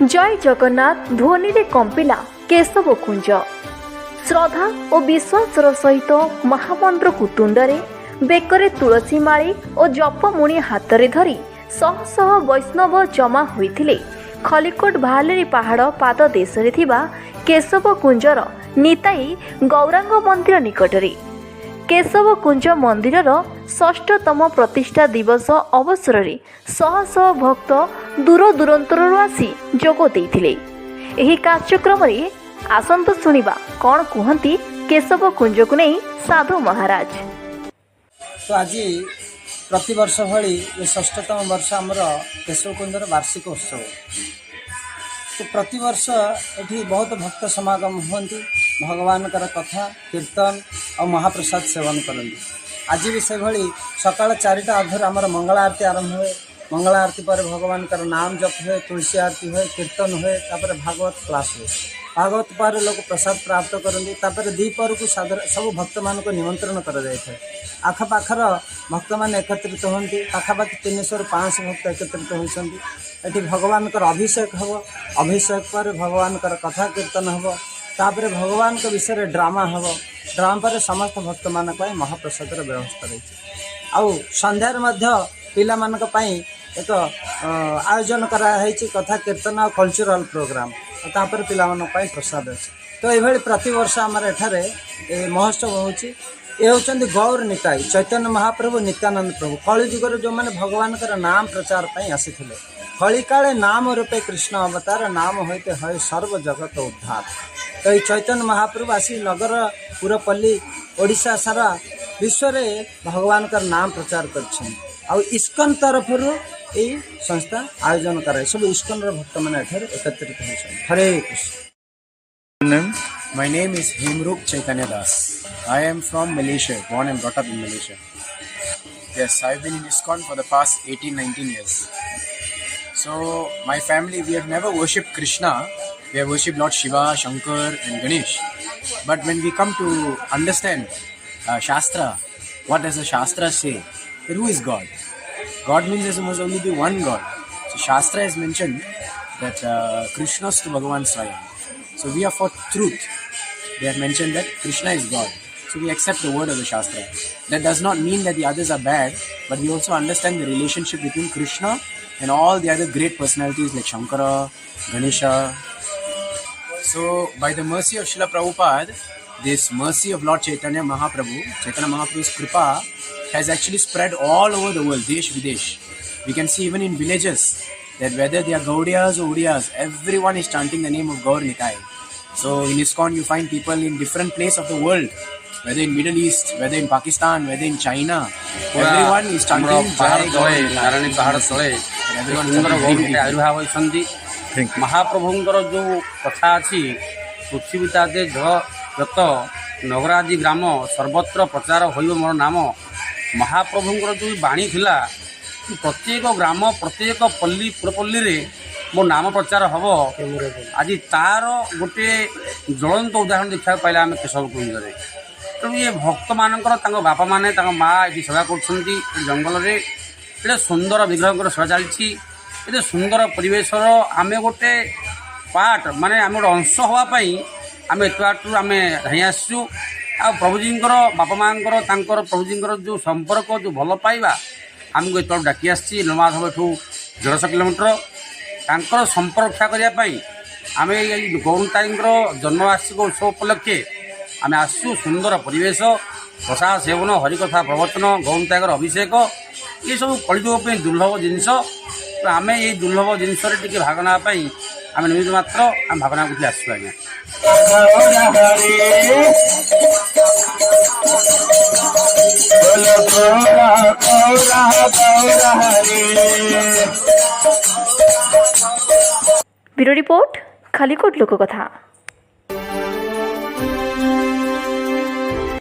जय जगन्नाथ ध्वनि रे कंपिला केशव कुंज श्रद्धा और विश्वास सहित महामंत्र कुतुंडरे बेकरे तुलसी माली और जपमुणी हाथ में धरी शह शह वैष्णव जमा होइथिले खलिकोट भालेरी पहाड़ पाद देश रे थिबा केशव कुंजर निताई गौरांग मंदिर निकटरे केशव कुंज मंदिरर 6तम प्रतिष्ठा दिवस अवसर में शह शह भक्त दूर दूरांतरु आसी जोग देइथिले। एही कार्यक्रम रे आसंत सुनिबा कौन कहती केशव कुंज को नहीं साधु महाराज। तो आज प्रतिवर्ष भली ये 6तम वर्ष आमर केशव कुंजर वार्षिक उत्सव। तो प्रतिवर्ष एठी बहुत भक्त समागम होती भगवान कथा कीर्तन और महाप्रसाद सेवन करती। आज भी से भली सकाल 4टा अधर आमर मंगला आरती आरंभ हुए। मंगला आरती पर भगवान का नाम जप हुए, तुलसी आरती हुए, कीर्तन हुए, तापर भागवत क्लास हुए। भागवत पर लोग प्रसाद प्राप्त करती। तापर द्विपर को सब भक्त मान को निमंत्रण कर आखपाखर भक्त मान एकत्रित होती। पाखापाखि 300 ରୁ 500 भक्त एकत्रित होती। भगवान का अभिषेक हम। अभिषेक पर भगवान का कथा कीर्तन हम। तापर भगवान के विषय ड्रामा हम। ड्रामा पर समस्त भक्त मान महाप्रसाद व्यवस्था रही। आउ संध्यार पिला मानक एक आयोजन कराई कथा कीर्तन और कल्चरल प्रोग्राम तापर पिला मानक प्रसाद अच्छे। तो ये प्रतिवर्ष आम एठारे महोत्सव होची। ये होचंदी गौर निताई चैतन्य महाप्रभु नित्यानंद प्रभु कली जुगर जो मैंने भगवान का नाम प्रचार पर आसी कली काले नाम रूपे कृष्ण अवतार नाम होते है सर्व जगत उद्धार। तो ये चैतन्य महाप्रभु आसी नगर पुरपल्ली ओडिशा सारा विश्व रे भगवान का नाम प्रचार कर इस्कन तरफ यही संस्था आयोजन कराए। सब इस्कन भक्त मैंने एकत्रित होते। हरे Krishna. My name is Hemrup Chaitanya Das. I am from Malaysia, born and brought up in Malaysia. Yes, I've been in ISKCON for the past 18-19 years. So, my family, we have never worshipped Krishna. We have worshipped Lord Shiva, Shankar and Ganesh. But when we come to understand Shastra, what does the Shastra say? That who is God? God means there must only be one God. So, Shastra has mentioned that Krishnastu Bhagavan Swayam. So we are for truth. They have mentioned that Krishna is God. So we accept the word of the Shastra. That does not mean that the others are bad, but we also understand the relationship between Krishna and all the other great personalities like Shankara, Ganesha. So by the mercy of Srila Prabhupada, this mercy of Lord Chaitanya Mahaprabhu's Kripa has actually spread all over the world, Desh Videsh. We can see even in villages that whether they are Gaudiyas or Udiyas, everyone is chanting the name of Gaur Nitai. So in ISKCON you find people in different places of the world, whether in Middle East, whether in Pakistan, whether in China, everyone is chanting Jai Gaur Nitai. आविर्भाव होती महाप्रभुंर जो कथा अच्छी पृथ्वी तादे जत नगरादि ग्राम सर्वत्र प्रचार हो मोर नाम महाप्रभुंर जो बाणी थिला प्रत्येक ग्राम प्रत्येक पल्ली पुरपल्ली रे मो नाम प्रचार हम। आज तार गोटे ज्वलंत उदाहरण देखा पाइला आम केशव कुंजरे। तेणु ये भक्त मानकर बापा माने माँ ये सेवा कर जंगल में ये सुंदर विग्रह सेवा चलती। ये सुंदर परिवेशर आम गोटे पार्ट माने आम गोटे अंश हाँपाई आम एत बाटू आम धाई आसचु। आ प्रभुजी बापा माँ प्रभुजी जो संपर्क जो भल पाइबा आमको एत डाकी आसी नीलमाधव एठू 150 किलोमीटर तांकर संपर्क रक्षा करने आम ये गौरताई जन्मवार्षिक उत्सव उपलक्षे आम आसु। सुंदर परिवेश प्रसाद सेवन हरिकथा प्रवचन गौरताई अभिषेक ये सब कलिजुग दुर्लभ जिनस। तो आम ये दुर्लभ जिनस भाग नापाई आम निमित्त मात्र आम भावना को आसू। आज्ञा ब्यूरो रिपोर्ट खलिकोट लोक कथा।